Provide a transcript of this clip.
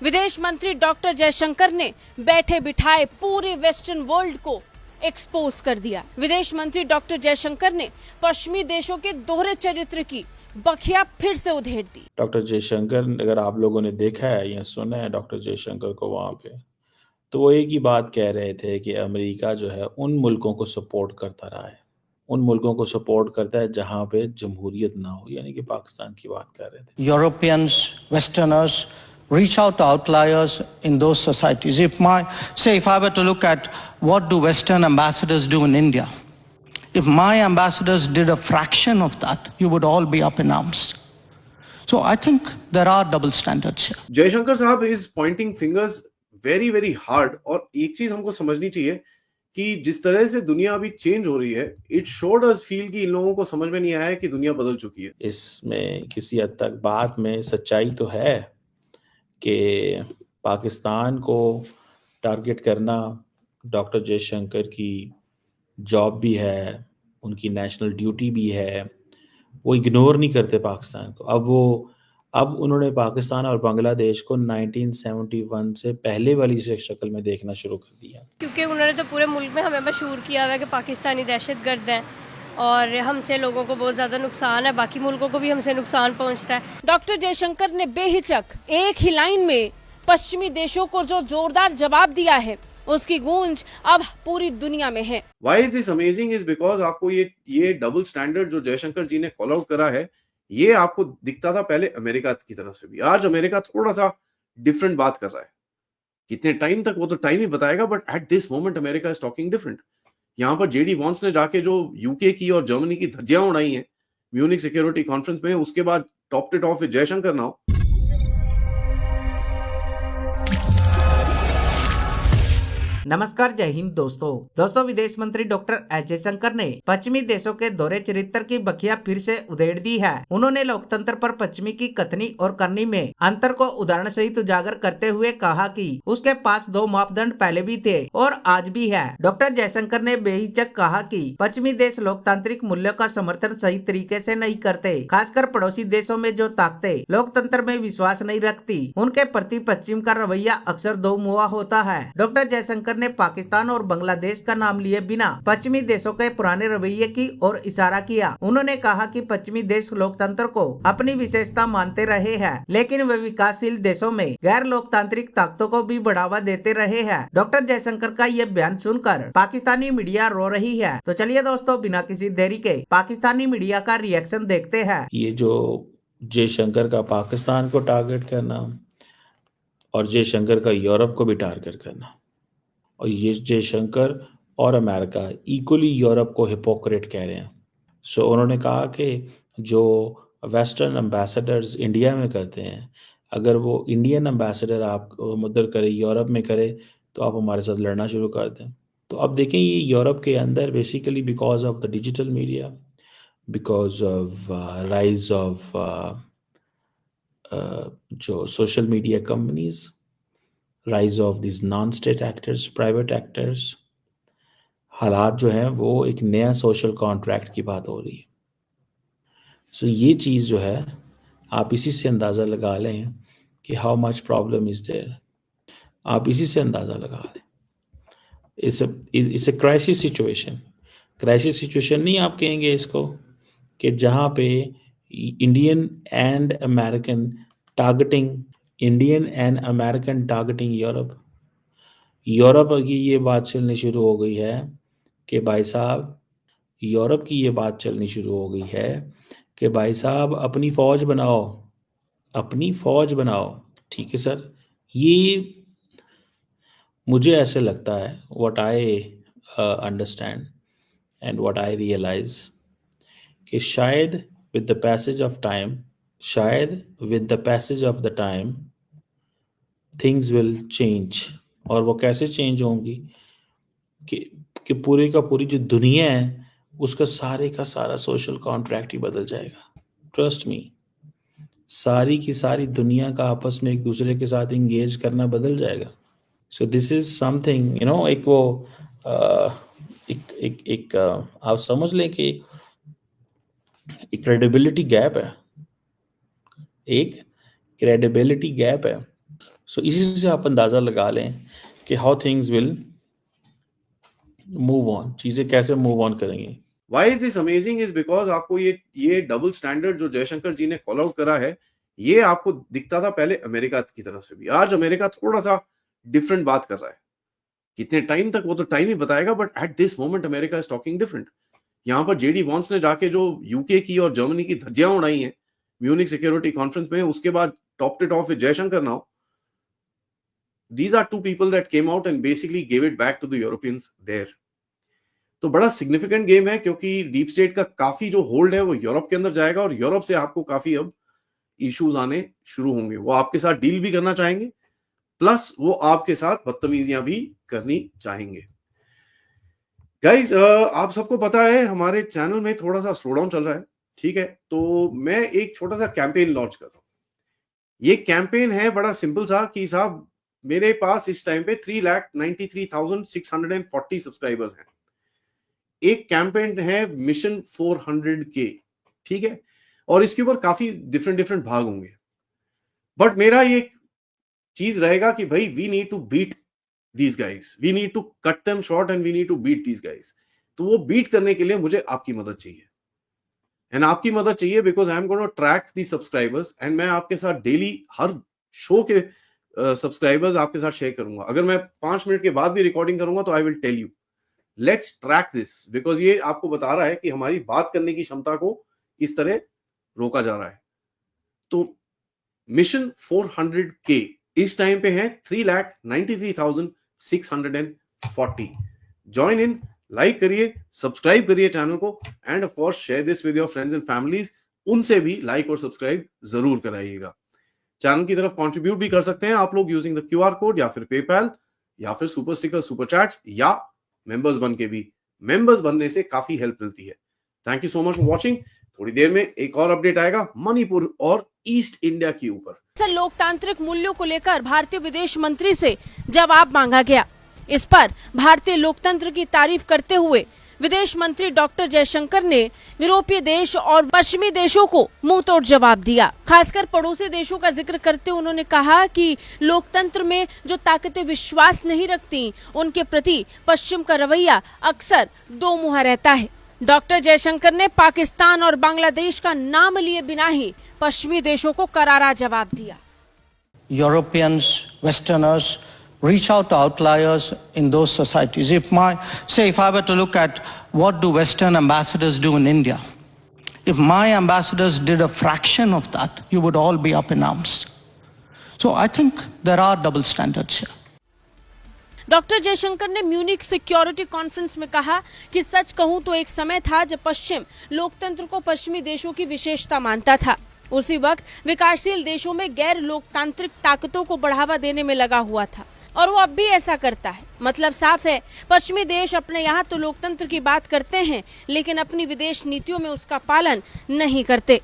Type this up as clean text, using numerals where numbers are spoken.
विदेश मंत्री डॉक्टर जयशंकर ने बैठे बिठाए पूरे वेस्टर्न वर्ल्ड को एक्सपोज कर दिया। विदेश मंत्री डॉक्टर जयशंकर ने पश्चिमी देशों के दोहरे चरित्र की बखिया फिर से उधेड़ दी। डॉक्टर जयशंकर, अगर आप लोगों ने देखा है या सुना है डॉक्टर जयशंकर को वहाँ पे, तो वो एक ही बात कह रहे थे कि अमेरिका जो है उन मुल्कों को सपोर्ट करता रहा है, उन मुल्कों को सपोर्ट करता है जहाँ पे जमहूरियत ना हो, यानी कि पाकिस्तान की बात कर रहे थे। Europeans, Westerners reach out to outliers in those societies. If I were to look at what do Western ambassadors do in India, if my ambassadors did a fraction of that, you would all be up in arms. So I think there are double standards here. Jaishankar साहब is pointing fingers very very hard, और एक चीज हमको समझनी चाहिए कि जिस तरह से दुनिया अभी चेंज हो रही है, इट शोड अस फील कि इन लोगों को समझ में नहीं आया है कि दुनिया बदल चुकी है। इसमें किसी हद तक बात में सच्चाई तो है कि पाकिस्तान को टारगेट करना डॉक्टर जयशंकर की जॉब भी है, उनकी नेशनल ड्यूटी भी है, वो इग्नोर नहीं करते पाकिस्तान को। अब उन्होंने पाकिस्तान और बांग्लादेश को 1971 से पहले वाली शक्ल में देखना शुरू कर दिया, क्योंकि उन्होंने तो पूरे मुल्क में हमें मशहूर किया हुआ है कि पाकिस्तानी दहशतगर्द हैं और हमसे लोगों को बहुत ज़्यादा नुकसान है, बाकी मुल्कों को भी हमसे नुकसान पहुंचता है। डॉक्टर जयशंकर ने बेहिचक एक ही लाइन में पश्चिमी देशों को जो जोरदार जवाब दिया है, उसकी गूंज अब पूरी दुनिया में है। Why is this amazing is because आपको ये डबल स्टैंडर्ड जो जयशंकर जी ने कॉल आउट करा है, ये आपको दिखता था पहले अमेरिका की तरफ से भी। आज अमेरिका थोड़ा सा डिफरेंट बात कर रहा है। कितने टाइम तक वो तो टाइम ही बताएगा, but at this moment America is talking different. यहाँ पर जेडी वॉन्स ने जाके जो यूके की और जर्मनी की धज्जियां उड़ाई हैं म्यूनिक सिक्योरिटी कॉन्फ्रेंस में, उसके बाद top it of with Jaishankar now. नमस्कार, जय हिंद दोस्तों विदेश मंत्री डॉक्टर एस जयशंकर ने पश्चिमी देशों के दोहरे चरित्र की बखिया फिर से उधेड़ दी है। उन्होंने लोकतंत्र पर पश्चिमी की कथनी और करनी में अंतर को उदाहरण सहित उजागर करते हुए कहा कि उसके पास दो मापदंड पहले भी थे और आज भी है। डॉक्टर जयशंकर ने बेहिचक कहा कि पश्चिमी देश लोकतांत्रिक मूल्यों का समर्थन सही तरीके से नहीं करते, खासकर पड़ोसी देशों में जो ताकतें लोकतंत्र में विश्वास नहीं रखती, उनके प्रति पश्चिम का रवैया अक्सर दो मुहा होता है। डॉक्टर जयशंकर ने पाकिस्तान और बांग्लादेश का नाम लिए बिना पश्चिमी देशों के पुराने रवैये की ओर इशारा किया। उन्होंने कहा कि पश्चिमी देश लोकतंत्र को अपनी विशेषता मानते रहे हैं, लेकिन वे विकासशील देशों में गैर लोकतांत्रिक ताकतों को भी बढ़ावा देते रहे हैं। डॉक्टर जयशंकर का ये बयान सुनकर पाकिस्तानी मीडिया रो रही है। तो चलिए दोस्तों, बिना किसी देरी के पाकिस्तानी मीडिया का रिएक्शन देखते हैं। ये जो जयशंकर का पाकिस्तान को टारगेट करना और जयशंकर का यूरोप को भी टारगेट करना, और ये जयशंकर और अमेरिका इक्वली यूरोप को हिपोक्रेट कह रहे हैं। सो उन्होंने कहा कि जो वेस्टर्न एम्बेसडर्स इंडिया में करते हैं, अगर वो इंडियन एम्बेसडर आप उधर करे, यूरोप में करे, तो आप हमारे साथ लड़ना शुरू कर दें। तो अब देखें, ये यूरोप के अंदर basically because of the digital media, because of rise of जो social media companies, rise of this non state actors, private actors, हालात जो हैं वो एक नया सोशल कॉन्ट्रैक्ट की बात हो रही है। सो ये चीज़ जो है, आप इसी से अंदाज़ा लगा लें कि how much problem is there. आप इसी से अंदाज़ा लगा लें। It's a crisis situation. Crisis situation नहीं आप कहेंगे इसको, कि जहाँ पे Indian and American targeting Europe की ये बात चलनी शुरू हो गई है कि भाई साहब, यूरोप की ये बात चलनी शुरू हो गई है कि भाई साहब अपनी फ़ौज बनाओ। ठीक है सर, ये मुझे ऐसे लगता है, what I understand and what I realise, कि शायद with the passage of the time things will change. और वो कैसे चेंज होंगी कि पूरी का पूरी जो दुनिया है उसका सारे का सारा सोशल कॉन्ट्रैक्ट ही बदल जाएगा। ट्रस्ट मी, सारी की सारी दुनिया का आपस में एक दूसरे के साथ इंगेज करना बदल जाएगा। सो दिस इज समथिंग, एक वो एक आप समझ लें कि एक क्रेडिबिलिटी गैप है। सो इसी से आप अंदाज़ा लगा लें कि how things will move on, चीज़ें कैसे मूव ऑन करेंगी। Why is this amazing is because आपको ये डबल स्टैंडर्ड जो जयशंकर जी ने कॉल आउट करा है, ये आपको दिखता था पहले अमेरिका की तरफ से भी। आज अमेरिका थोड़ा सा डिफरेंट बात कर रहा है। कितने टाइम तक वो तो टाइम ही बताएगा, but at this moment America is talking different. यहाँ पर जेडी वॉन्स ने जाके जो यूके की और जर्मनी की धज्जियां उड़ाई हैं म्यूनिक सिक्योरिटी कॉन्फ्रेंस में, उसके बाद topped it of with Jaishankar now. These are two people that came out and basically gave it back to the Europeans there. तो बड़ा सिग्निफिकेंट गेम है, क्योंकि डीप स्टेट का काफी जो होल्ड है वो यूरोप के अंदर जाएगा, और यूरोप से आपको काफी अब इश्यूज आने शुरू होंगे। वो आपके साथ डील भी करना चाहेंगे, प्लस वो आपके साथ बदतमीजियां भी करनी चाहेंगे। गाइज, आप सबको पता है हमारे चैनल में थोड़ा सा स्लो डाउन चल रहा है, ठीक है? तो मैं एक छोटा सा कैंपेन लॉन्च कर रहा हूं। ये कैंपेन है बड़ा सिंपल सा कि साहब, मेरे पास इस टाइम पे 3,93,640 सब्सक्राइबर्स हैं। एक कैंपेन है मिशन 400K, ठीक है? और इसके ऊपर काफी डिफरेंट भाग होंगे, बट मेरा ये चीज रहेगा कि भाई we need to beat these guys, we need to cut them short and we need to beat these guys. तो वो बीट करने के लिए मुझे आपकी मदद चाहिए, एंड आपकी मदद चाहिए because I am gonna track the subscribers, and मैं आपके साथ डेली हर शो के सब्सक्राइबर्स आपके साथ शेयर करूंगा। अगर मैं 5 मिनट के बाद भी रिकॉर्डिंग करूंगा तो I will tell you, let's track this, because ये आपको बता रहा है कि हमारी बात करने की क्षमता को किस तरह रोका जा रहा है। तो मिशन 400K इस टाइम पे है 3,93,640। ज्वाइन इन, लाइक करिए, सब्सक्राइब करिए चैनल को, end of course share this with your friends and families. उनसे भी लाइक और सब्सक्राइब जरूर कराइएगा। चैनल की तरफ कंट्रीब्यूट भी कर सकते हैं आप लोग यूजिंग द QR कोड, या फिर पेपैल, या फिर सुपर स्टिकर, सुपर चैट्स, या मेंबर्स बन के भी। मेंबर्स बनने से काफी हेल्प मिलती है। Thank you so much for watching. थोड़ी देर में एक और अपडेट आएगा मणिपुर और ईस्ट इंडिया के ऊपर। लोकतांत्रिक मूल्यों को लेकर भारतीय विदेश मंत्री से जवाब मांगा गया। इस पर भारतीय लोकतंत्र की तारीफ करते हुए विदेश मंत्री डॉक्टर जयशंकर ने यूरोपीय देश और पश्चिमी देशों को मुंहतोड़ जवाब दिया। खासकर पड़ोसी देशों का जिक्र करते हुए उन्होंने कहा कि लोकतंत्र में जो ताकतें विश्वास नहीं रखती, उनके प्रति पश्चिम का रवैया अक्सर दो मुहा रहता है। डॉक्टर जयशंकर ने पाकिस्तान और बांग्लादेश का नाम लिए बिना ही पश्चिमी देशों को करारा जवाब दिया। Europeans, Westerners, reach out to outliers in those societies. If I were to look at what do Western ambassadors do in India, if my ambassadors did a fraction of that, you would all be up in arms. So I think there are double standards here. Doctor Jaishankar ने Munich security conference में कहा कि सच कहूं तो एक समय था जब पश्चिम लोकतंत्र को पश्चिमी देशों की विशेषता मानता था। उसी वक्त विकासशील देशों में गैर लोकतांत्रिक ताकतों को बढ़ावा देने में लगा हुआ था, और वो अब भी ऐसा करता है। मतलब साफ है, पश्चिमी देश अपने यहाँ तो लोकतंत्र की बात करते हैं, लेकिन अपनी विदेश नीतियों में उसका पालन नहीं करते।